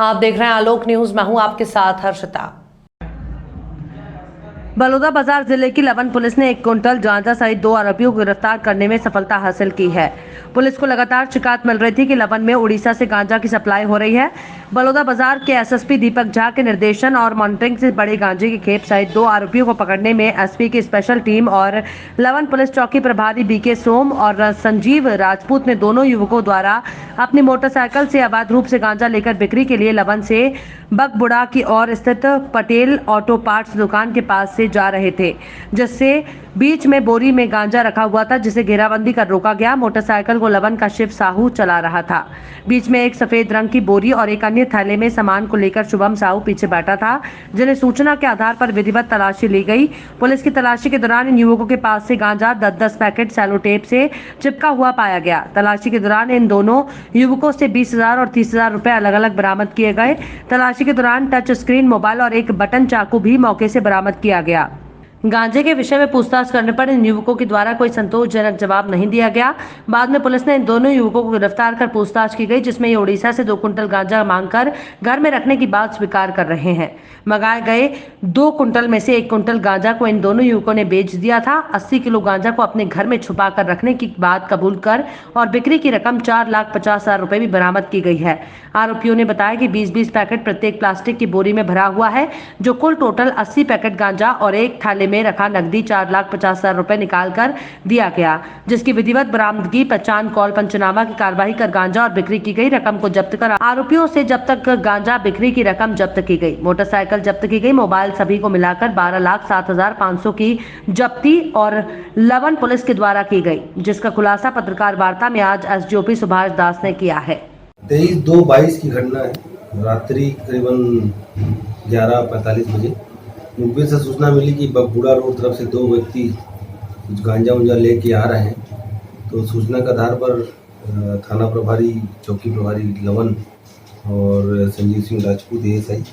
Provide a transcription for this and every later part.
आप देख रहे हैं आलोक न्यूज। मैं हूं आपके साथ हर्षिता। बलौदा बाजार जिले की लवन पुलिस ने 1 क्विंटल गांजा सहित 2 आरोपियों को गिरफ्तार करने में सफलता हासिल की है। पुलिस को लगातार शिकायत मिल रही थी कि लवन में उड़ीसा से गांजा की सप्लाई हो रही है। बलौदा बाजार के एसएसपी दीपक झा के निर्देशन और मॉनिटरिंग से बड़े गांजे की खेप सहित 2 आरोपियों को पकड़ने में एसपी की स्पेशल टीम और लवन पुलिस चौकी प्रभारी बीके सोम और संजीव राजपूत ने दोनों युवकों द्वारा अपनी मोटरसाइकिल से अवैध रूप से गांजा लेकर बिक्री के लिए लवन से बगबुड़ा की ओर स्थित पटेल ऑटो पार्ट्स दुकान के पास से जा रहे थे, जिससे बीच में बोरी में गांजा रखा हुआ था, जिसे घेराबंदी कर रोका गया। मोटरसाइकिल को लवन का शिव साहू चला रहा था। बीच में एक सफेद रंग की बोरी और एक अन्य थैले में सामान को लेकर शुभम साहू पीछे बैठा था, जिन्हें सूचना के आधार पर विधिवत तलाशी ली गई। पुलिस की तलाशी के दौरान इन युवकों के पास से गांजा 10-10 पैकेट सेलो टेप से चिपका हुआ पाया गया। तलाशी के दौरान इन दोनों युवकों से 20,000 और 30,000 रुपए अलग अलग बरामद किए गए। तलाशी के दौरान टच स्क्रीन मोबाइल और एक बटन चाकू भी मौके से बरामद किया गया। गांजे के विषय में पूछताछ करने पर इन युवकों के द्वारा कोई संतोषजनक जवाब नहीं दिया गया। बाद में पुलिस ने इन दोनों युवकों को गिरफ्तार कर पूछताछ की गई, जिसमें ये उड़ीसा से 2 क्विंटल गांजा मांगकर घर में रखने की बात स्वीकार कर रहे हैं। मंगाए गए 2 क्विंटल में से 1 क्विंटल गांजा को इन दोनों युवकों ने बेच दिया था। 80 किलो गांजा को अपने घर में छुपा कर रखने की बात कबूल कर और बिक्री की रकम 4,50,000 रुपए भी बरामद की गई है। आरोपियों ने बताया कि 20-20 पैकेट प्रत्येक प्लास्टिक की बोरी में भरा हुआ है, जो कुल टोटल 80 पैकेट गांजा और एक थाले में रखा नकदी 4,50,000 रुपए निकाल कर दिया गया, जिसकी विधिवत बरामदगी, पहचान, कॉल, पंचनामा की कार्रवाई कर गांजा और बिक्री की गई। रकम को जब्त कर आरोपियों से जब तक गांजा बिक्री की रकम जब्त की गई। मोटरसाइकिल जब्त की गई। मोबाइल सभी को मिलाकर 12,07,500 की जब्ती और लवन पुलिस के द्वारा की गई, जिसका खुलासा पत्रकार वार्ता में आज एसडीओपी सुभाष दास ने किया है। 23/2/22 की घटना है। रात्रि करीबन 11:45 बजे मुखबिर से सूचना मिली कि बगबुड़ा रोड तरफ से 2 व्यक्ति कुछ गांजा उंजा लेके आ रहे हैं। तो सूचना के आधार पर थाना प्रभारी, चौकी प्रभारी लवन और संजीव सिंह राजपूत एएसआई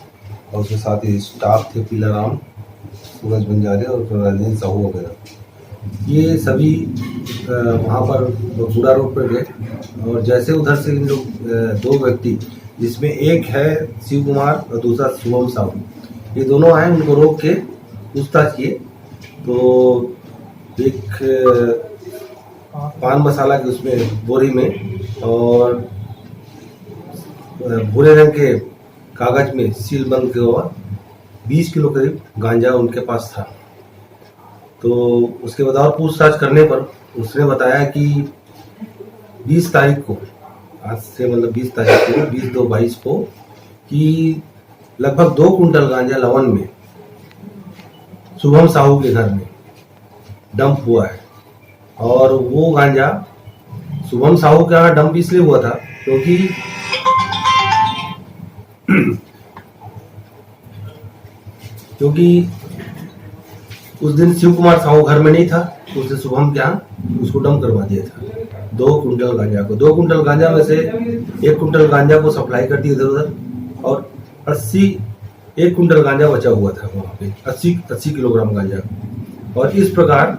और उसके साथ ही स्टाफ थे, पीला राम, सूरज बंजारे और राजेंद्र साहू वगैरह। ये सभी वहाँ पर बगबुड़ा रोड पर गए और जैसे उधर से इन लोग 2 व्यक्ति, जिसमें एक है शिव कुमार और दूसरा शुभम साहू, ये दोनों आए, उनको रोक के पूछताछ किए। तो एक पान मसाला के उसमें बोरी में और भूरे रंग के कागज में सील बंद के हुआ 20 किलो करीब गांजा उनके पास था। तो उसके बाद और पूछताछ करने पर उसने बताया कि 20 तारीख को, आज से मतलब 20 तारीख को, 20/2/22 को, कि लगभग 2 कुंटल गांजा लवन में शुभम साहू के घर में डंप हुआ है। और वो गांजा शुभम साहू के यहाँ डंप इसलिए हुआ था क्योंकि उस दिन शिव कुमार साहू घर में नहीं था, तो उसने शुभम के यहाँ उसको डंप करवा दिया था 2 कुंटल गांजा को। 2 कुंटल गांजा में से 1 कुंटल गांजा को सप्लाई कर दी इधर उधर और 1 कुंटल गांजा बचा हुआ था वहाँ पे, 80 किलोग्राम गांजा। और इस प्रकार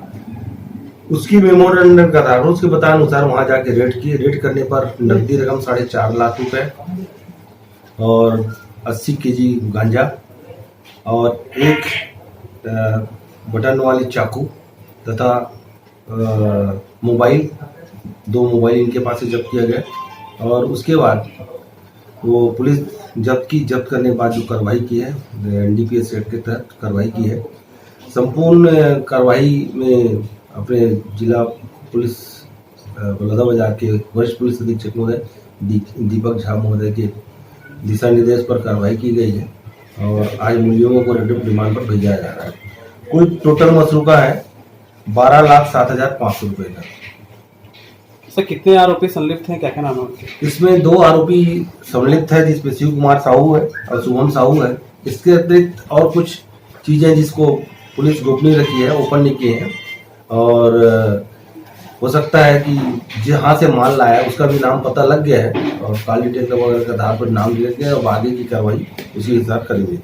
उसकी मेमोरेंडम का आधार, उसके बतानुसार वहाँ जाके रेड किए। रेड करने पर नकदी रकम 4.5 लाख रुपए और 80 केजी गांजा और एक बटन वाली चाकू तथा मोबाइल, 2 मोबाइल इनके पास से जब्त किया गया। और उसके बाद वो पुलिस जब्त करने के बाद जो कार्रवाई की है, एनडीपीएस एक्ट के तहत कार्रवाई की है। संपूर्ण कार्रवाई में अपने जिला पुलिस बलौदा बाजार के वरिष्ठ पुलिस अधीक्षक महोदय दीपक झा महोदय के दिशा निर्देश पर कार्रवाई की गई है और आज मुलजिमों को रिटिव रिमांड पर भेजा जा रहा है। कुल टोटल मसरूका है 12,07,500 रुपए का। सर, कितने आरोपी संलिप्त हैं, क्या क्या नाम है? इसमें 2 आरोपी सम्मिलित है, जिसमें शिव कुमार साहू है और शुभम साहू है। इसके अतिरिक्त और कुछ चीजें जिसको पुलिस गोपनीय रखी है, ओपन नहीं किए हैं। और हो सकता है कि जहाँ से माल लाया उसका भी नाम पता लग गया है और कॉल डिटेल वगैरह के आधार पर नाम लिया गया और आगे की कार्रवाई उसी हिसाब करेंगे।